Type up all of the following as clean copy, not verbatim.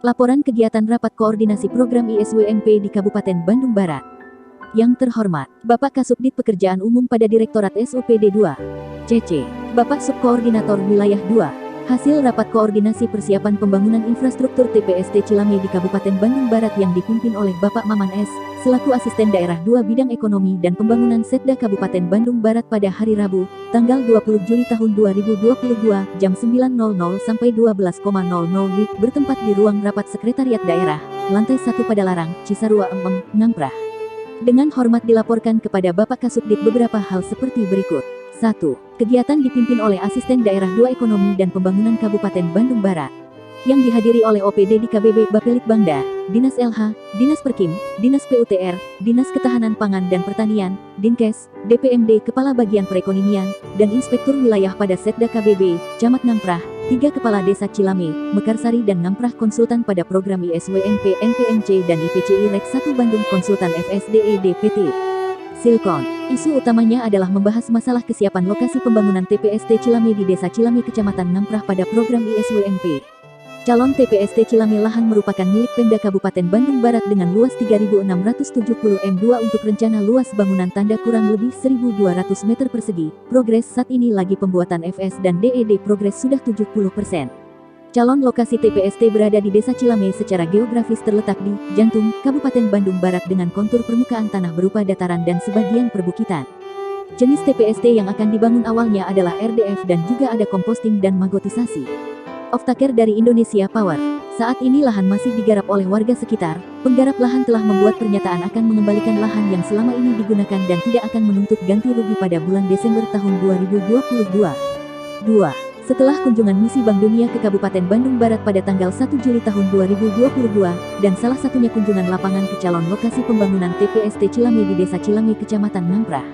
Laporan kegiatan rapat koordinasi program ISWMP di Kabupaten Bandung Barat. Yang terhormat, Bapak Kasubdit Pekerjaan Umum pada Direktorat SUPD 2, CC, Bapak Subkoordinator Wilayah 2. Hasil rapat koordinasi persiapan pembangunan infrastruktur TPST Cilame di Kabupaten Bandung Barat yang dipimpin oleh Bapak Maman S, selaku Asisten Daerah 2 Bidang Ekonomi dan Pembangunan Setda Kabupaten Bandung Barat pada hari Rabu, tanggal 20 Juli tahun 2022, jam 9.00 sampai 12.00 WIB, bertempat di ruang rapat Sekretariat Daerah, lantai 1 Padalarang, Cisarua Emeng, Ngamprah. Dengan hormat dilaporkan kepada Bapak Kasubdit beberapa hal seperti berikut. 1. Kegiatan dipimpin oleh Asisten Daerah 2 Ekonomi dan Pembangunan Kabupaten Bandung Barat, yang dihadiri oleh OPD di KBB Bapelitbangda, Dinas LH, Dinas Perkim, Dinas PUTR, Dinas Ketahanan Pangan dan Pertanian, Dinkes, DPMD Kepala Bagian Perekonomian, dan Inspektur Wilayah pada Setda KBB, Camat Ngamprah, 3 Kepala Desa Cilame, Mekarsari dan Ngamprah konsultan pada program ISWMP NPMC dan IPCI REK 1 Bandung konsultan FSDED PT Silkon. Isu utamanya adalah membahas masalah kesiapan lokasi pembangunan TPST Cilame di Desa Cilame Kecamatan Ngamprah pada program ISWMP. Calon TPST Cilame lahan merupakan milik Pemda Kabupaten Bandung Barat dengan luas 3.670 m2 untuk rencana luas bangunan tanda kurang lebih 1.200 meter persegi. Progres saat ini lagi pembuatan FS dan DED progres sudah 70%. Calon lokasi TPST berada di Desa Cilame secara geografis terletak di jantung Kabupaten Bandung Barat dengan kontur permukaan tanah berupa dataran dan sebagian perbukitan. Jenis TPST yang akan dibangun awalnya adalah RDF dan juga ada komposting dan magotisasi. Off-taker dari Indonesia Power. Saat ini lahan masih digarap oleh warga sekitar. Penggarap lahan telah membuat pernyataan akan mengembalikan lahan yang selama ini digunakan dan tidak akan menuntut ganti rugi pada bulan Desember tahun 2022. 2. Setelah kunjungan misi Bank Dunia ke Kabupaten Bandung Barat pada tanggal 1 Juli tahun 2022, dan salah satunya kunjungan lapangan ke calon lokasi pembangunan TPST Cilame di Desa Cilame Kecamatan Ngamprah.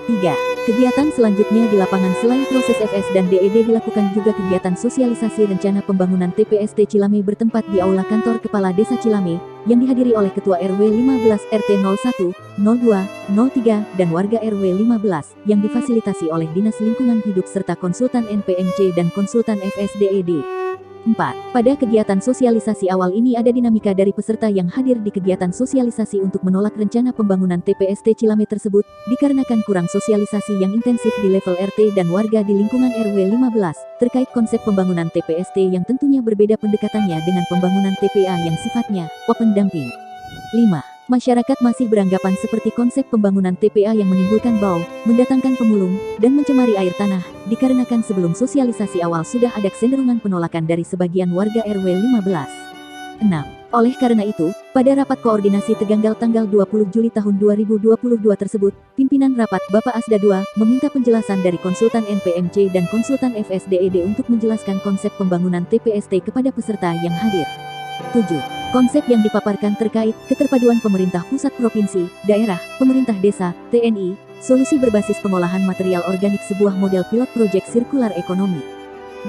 3. Kegiatan selanjutnya di lapangan selain proses FS dan DED dilakukan juga kegiatan sosialisasi rencana pembangunan TPST Cilame bertempat di Aula Kantor Kepala Desa Cilame, yang dihadiri oleh Ketua RW 15 RT 01, 02, 03, dan warga RW 15, yang difasilitasi oleh Dinas Lingkungan Hidup serta konsultan NPMC dan konsultan FSDED. 4. Pada kegiatan sosialisasi awal ini ada dinamika dari peserta yang hadir di kegiatan sosialisasi untuk menolak rencana pembangunan TPST Cilame tersebut, dikarenakan kurang sosialisasi yang intensif di level RT dan warga di lingkungan RW 15, terkait konsep pembangunan TPST yang tentunya berbeda pendekatannya dengan pembangunan TPA yang sifatnya open dumping. 5. Masyarakat masih beranggapan seperti konsep pembangunan TPA yang menimbulkan bau, mendatangkan pemulung, dan mencemari air tanah, dikarenakan sebelum sosialisasi awal sudah ada kecenderungan penolakan dari sebagian warga RW 15. 6. Oleh karena itu, pada rapat koordinasi Teganggal tanggal 20 Juli tahun 2022 tersebut, pimpinan rapat Bapak Asda II meminta penjelasan dari konsultan NPMC dan konsultan FSDED untuk menjelaskan konsep pembangunan TPST kepada peserta yang hadir. 7. Konsep yang dipaparkan terkait keterpaduan pemerintah pusat provinsi, daerah, pemerintah desa, TNI, solusi berbasis pengolahan material organik sebuah model pilot proyek sirkular ekonomi.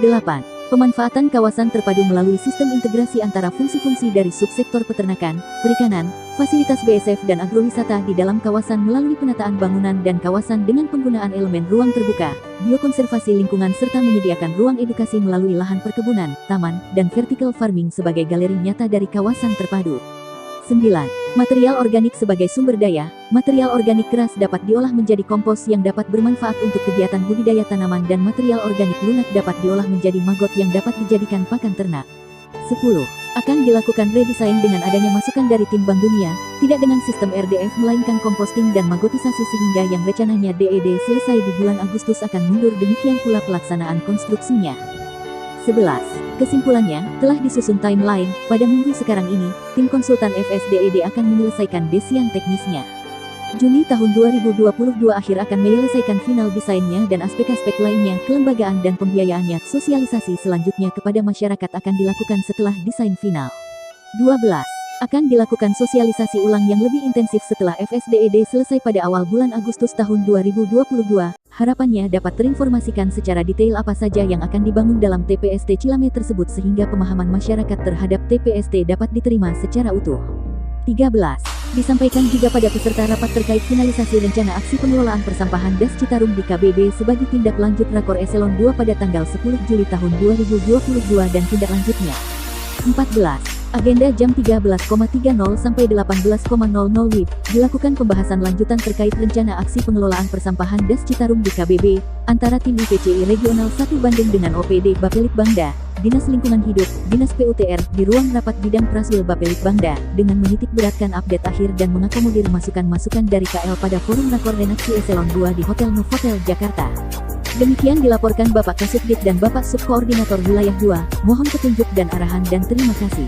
8. Pemanfaatan kawasan terpadu melalui sistem integrasi antara fungsi-fungsi dari subsektor peternakan, perikanan, fasilitas BSF dan agrowisata di dalam kawasan melalui penataan bangunan dan kawasan dengan penggunaan elemen ruang terbuka, biokonservasi lingkungan serta menyediakan ruang edukasi melalui lahan perkebunan, taman, dan vertical farming sebagai galeri nyata dari kawasan terpadu. 9. Material organik sebagai sumber daya. Material organik keras dapat diolah menjadi kompos yang dapat bermanfaat untuk kegiatan budidaya tanaman dan material organik lunak dapat diolah menjadi maggot yang dapat dijadikan pakan ternak. 10. Akan dilakukan redesign dengan adanya masukan dari tim Bank Dunia, tidak dengan sistem RDF melainkan komposting dan magotisasi sehingga yang rencananya DED selesai di bulan Agustus akan mundur, demikian pula pelaksanaan konstruksinya. 11. Kesimpulannya, telah disusun timeline, pada minggu sekarang ini, tim konsultan FSDED akan menyelesaikan desain teknisnya. Juni tahun 2022 akhir akan menyelesaikan final desainnya dan aspek-aspek lainnya, kelembagaan dan pembiayaannya. Sosialisasi selanjutnya kepada masyarakat akan dilakukan setelah desain final. 12. Akan dilakukan sosialisasi ulang yang lebih intensif setelah FSDED selesai pada awal bulan Agustus tahun 2022. Harapannya dapat terinformasikan secara detail apa saja yang akan dibangun dalam TPST Cilame tersebut sehingga pemahaman masyarakat terhadap TPST dapat diterima secara utuh. 13. Disampaikan juga pada peserta rapat terkait finalisasi rencana aksi pengelolaan persampahan Das Citarum di KBB sebagai tindak lanjut Rakor Eselon 2 pada tanggal 10 Juli tahun 2022 dan tindak lanjutnya. 14. Agenda jam 13.30 sampai 18.00 WIB, dilakukan pembahasan lanjutan terkait rencana aksi pengelolaan persampahan Das Citarum di KBB, antara tim IPCI Regional 1 Bandung dengan OPD Bapelitbangda, Dinas Lingkungan Hidup, Dinas PUTR, di ruang rapat bidang Praswil Bapelitbangda, dengan menitik beratkan update akhir dan mengakomodir masukan-masukan dari KL pada forum Rakordenaksi Eselon 2 di Hotel Novotel, Jakarta. Demikian dilaporkan Bapak Kasubdit dan Bapak Subkoordinator Wilayah 2, mohon petunjuk dan arahan dan terima kasih.